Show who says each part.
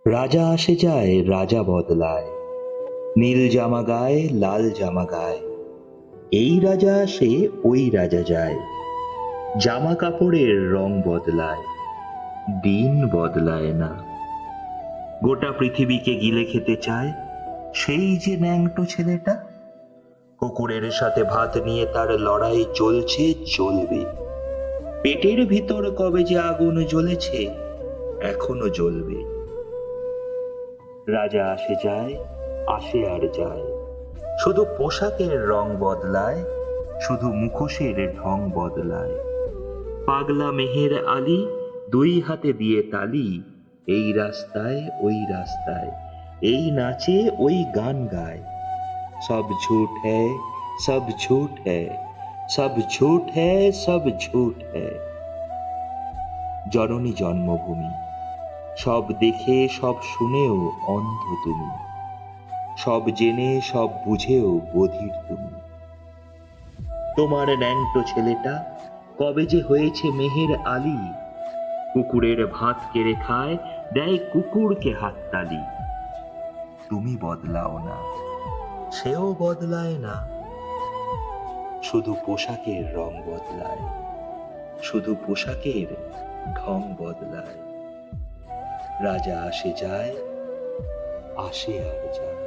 Speaker 1: রাজা আসে যায় রাজা বদলায়, নীল জামা গায়ে লাল জামা গায়ে। এই রাজা আসে ওই রাজা যায়, জামা কাপড়ের রং বদলায়, দিন বদলায় না। গোটা পৃথিবীকে গিলে খেতে চায় সেই যে ন্যাংটো ছেলেটা। কুকুরের সাথে ভাত নিয়ে তার লড়াই চলছে, চলবে। পেটের ভিতর কবে যে আগুন জ্বলেছে, এখনো জ্বলবে। রাজা আসে যায়, আসে আর যায়, শুধু পোশাকের রং বদলায়, শুধু মুখোশের ঢং বদলায়। পাগলা মেহের আলী দুই হাতে দিয়ে তালি, এই রাস্তায় ওই রাস্তায়, এই নাচে ওই গান গায়। সব ঝুট হ্যায়, সব ঝুট হ্যায়, সব ঝুট হ্যায়, সব ঝুট হ্যায়। জননী জন্মভূমি, সব দেখে সব শুনেও অন্ধ তুমি, সব জেনে সব বুঝেও বধির তুমি। তোমার ন্যাংটো ছেলেটা কবে যে হয়েছে মেহের আলী, কুকুরের ভাত কেড়ে খায়, দেয় কুকুরকে হাততালি। তুমি বদলাও না, সেও বদলায় না, শুধু পোশাকের রং বদলায়, শুধু পোশাকের ঢং বদলায়। রাজা আসে যায়, আসে আর যায়।